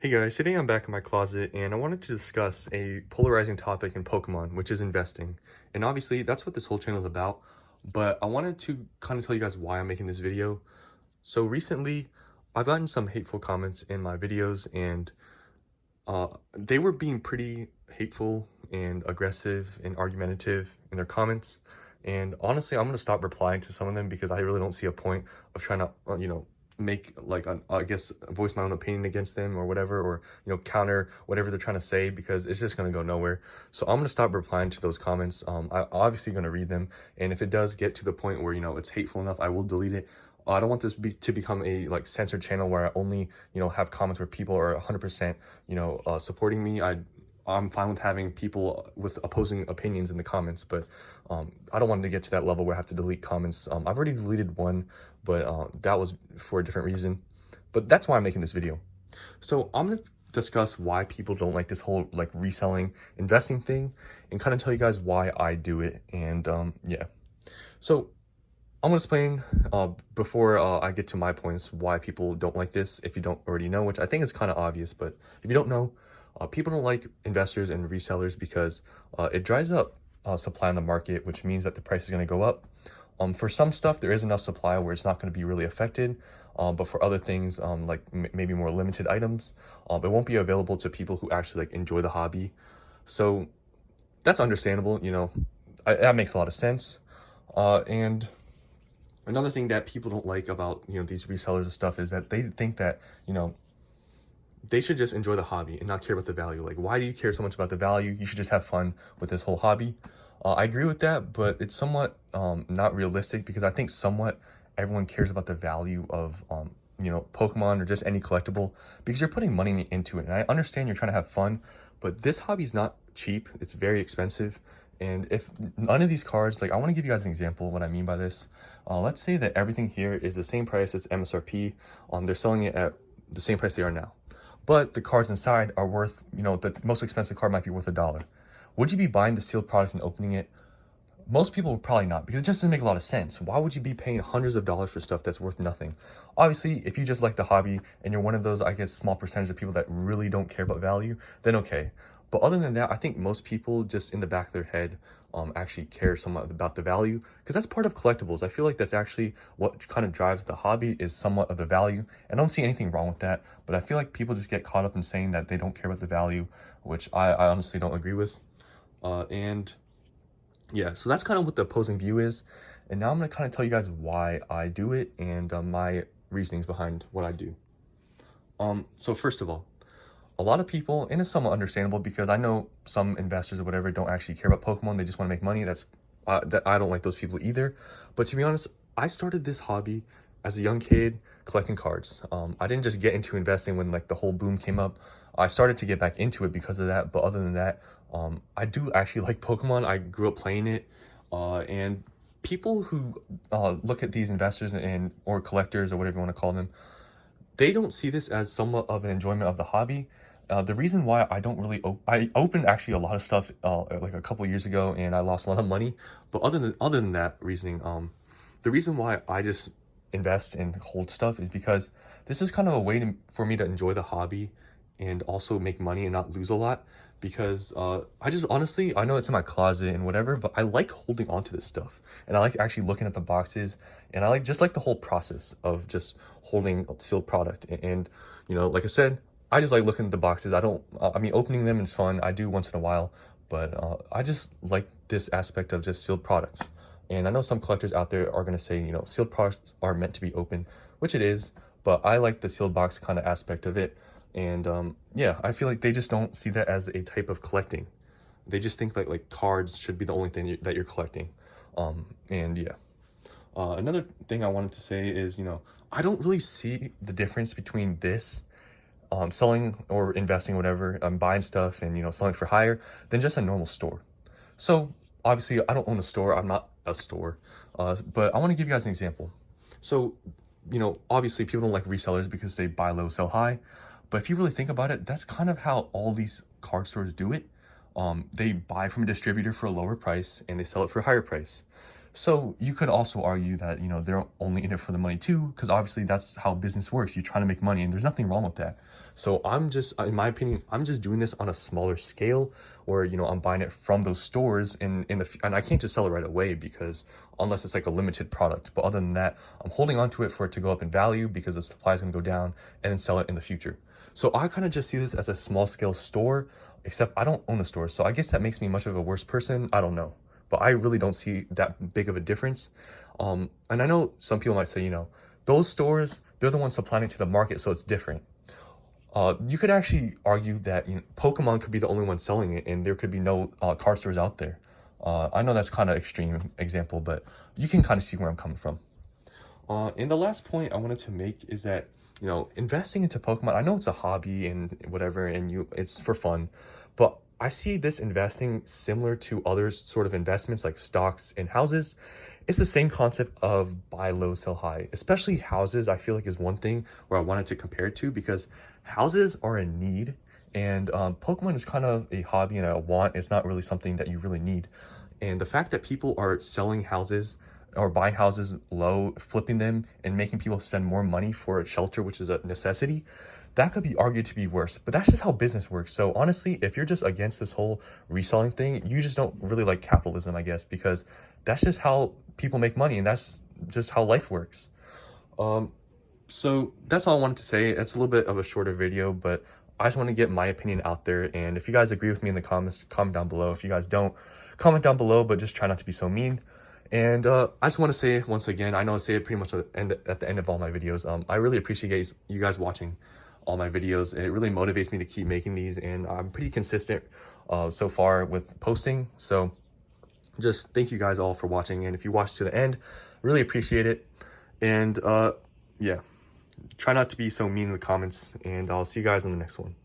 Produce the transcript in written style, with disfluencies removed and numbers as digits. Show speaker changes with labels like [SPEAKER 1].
[SPEAKER 1] Hey guys, today I'm back in my closet and I wanted to discuss a polarizing topic in Pokemon, which is investing. And obviously that's what this whole channel is about, but I wanted to kind of tell you guys why I'm making this video. So recently, I've gotten some hateful comments in my videos and they were being pretty hateful and aggressive and argumentative in their comments. And honestly, I'm going to stop replying to some of them because I really don't see a point of trying to, make like, I guess, voice my own opinion against them or whatever, or, counter whatever they're trying to say because it's just going to go nowhere. So I'm going to stop replying to those comments. I'm obviously going to read them. And if it does get to the point where, it's hateful enough, I will delete it. I don't want this to become a censored channel where I only have comments where people are 100% supporting me. I'm fine with having people with opposing opinions in the comments, but I don't want to get to that level where I have to delete comments. I've already deleted one, but that was for a different reason. But that's why I'm making this video. So I'm gonna discuss why people don't like this whole reselling investing thing, and kind of tell you guys why I do it. And yeah, so I'm gonna explain before I get to my points why people don't like this, if you don't already know, which I think is kind of obvious, but if you don't know, people don't like investors and resellers because it dries up supply in the market, which means that the price is going to go up. For some stuff, there is enough supply where it's not going to be really affected, but for other things, maybe more limited items, it won't be available to people who actually enjoy the hobby. So that's understandable, that makes a lot of sense. And another thing that people don't like about, these resellers and stuff is that they think that, they should just enjoy the hobby and not care about the value. Like, why do you care so much about the value? You should just have fun with this whole hobby. I agree with that, but it's somewhat not realistic because I think somewhat everyone cares about the value of, Pokemon or just any collectible because you're putting money into it. And I understand you're trying to have fun, but this hobby is not cheap. It's very expensive. And if none of these cards, I want to give you guys an example of what I mean by this. Let's say that everything here is the same price as MSRP. They're selling it at the same price they are now. But the cards inside are worth, the most expensive card might be worth $1. Would you be buying the sealed product and opening it? Most people would probably not because it just doesn't make a lot of sense. Why would you be paying hundreds of dollars for stuff that's worth nothing? Obviously, if you just like the hobby and you're one of those, I guess, small percentage of people that really don't care about value, then okay. But other than that, I think most people just in the back of their head actually care somewhat about the value because that's part of collectibles. I feel like that's actually what kind of drives the hobby is somewhat of the value. I don't see anything wrong with that, but I feel like people just get caught up in saying that they don't care about the value, which I honestly don't agree with. And yeah, so that's kind of what the opposing view is. And now I'm going to kind of tell you guys why I do it and my reasonings behind what I do. So first of all, a lot of people, and it's somewhat understandable because I know some investors or whatever don't actually care about Pokemon. They just want to make money. That I don't like those people either. But to be honest, I started this hobby as a young kid collecting cards. I didn't just get into investing when the whole boom came up. I started to get back into it because of that. But other than that, I do actually like Pokemon. I grew up playing it, and people who look at these investors and or collectors or whatever you want to call them, they don't see this as somewhat of an enjoyment of the hobby. The reason why I don't really, I opened actually a lot of stuff like a couple years ago and I lost a lot of money. But other than that reasoning, the reason why I just invest and hold stuff is because this is kind of a way for me to enjoy the hobby and also make money and not lose a lot because I just honestly, I know it's in my closet and whatever, but I like holding on to this stuff and I like actually looking at the boxes and I just like the whole process of just holding a sealed product. And like I said, I just like looking at the boxes. I mean, opening them is fun. I do once in a while, but I just like this aspect of just sealed products. And I know some collectors out there are going to say, sealed products are meant to be open, which it is, but I like the sealed box kind of aspect of it. And yeah, I feel like they just don't see that as a type of collecting. They just think like cards should be the only thing that you're collecting. And yeah. Another thing I wanted to say is, I don't really see the difference between this selling or investing, whatever, buying stuff and, selling for higher than just a normal store. So obviously I don't own a store. I'm not a store, but I want to give you guys an example. So, obviously people don't like resellers because they buy low, sell high. But if you really think about it, that's kind of how all these card stores do it. They buy from a distributor for a lower price and they sell it for a higher price. So you could also argue that, they're only in it for the money too, because obviously that's how business works. You're trying to make money and there's nothing wrong with that. So I'm just, in my opinion, I'm just doing this on a smaller scale where, I'm buying it from those stores and I can't just sell it right away because unless it's like a limited product. But other than that, I'm holding on to it for it to go up in value because the supply is going to go down and then sell it in the future. So I kind of just see this as a small scale store, except I don't own a store. So I guess that makes me much of a worse person. I don't know, but I really don't see that big of a difference. And I know some people might say, those stores, they're the ones supplying it to the market, so it's different. You could actually argue that Pokemon could be the only one selling it, and there could be no card stores out there. I know that's kind of extreme example, but you can kind of see where I'm coming from. And the last point I wanted to make is that, investing into Pokemon, I know it's a hobby and whatever, and it's for fun, but I see this investing similar to other sort of investments like stocks and houses. It's the same concept of buy low, sell high. Especially houses, I feel like is one thing where I wanted to compare it to, because houses are in need, and Pokemon is kind of a hobby and a want. It's not really something that you really need. And the fact that people are selling houses or buying houses low, flipping them, and making people spend more money for a shelter, which is a necessity, that could be argued to be worse. But that's just how business works. So honestly, if you're just against this whole reselling thing, you just don't really like capitalism, I guess, because that's just how people make money, and that's just how life works. So that's all I wanted to say. It's a little bit of a shorter video, but I just want to get my opinion out there. And if you guys agree with me in the comments, comment down below. If you guys don't, comment down below, but just try not to be so mean. And I just want to say once again, I know I say it pretty much at the end of all my videos. I really appreciate you guys watching all my videos. It really motivates me to keep making these, and I'm pretty consistent so far with posting. So just thank you guys all for watching, and if you watched to the end, really appreciate it. And yeah, try not to be so mean in the comments, and I'll see you guys in the next one.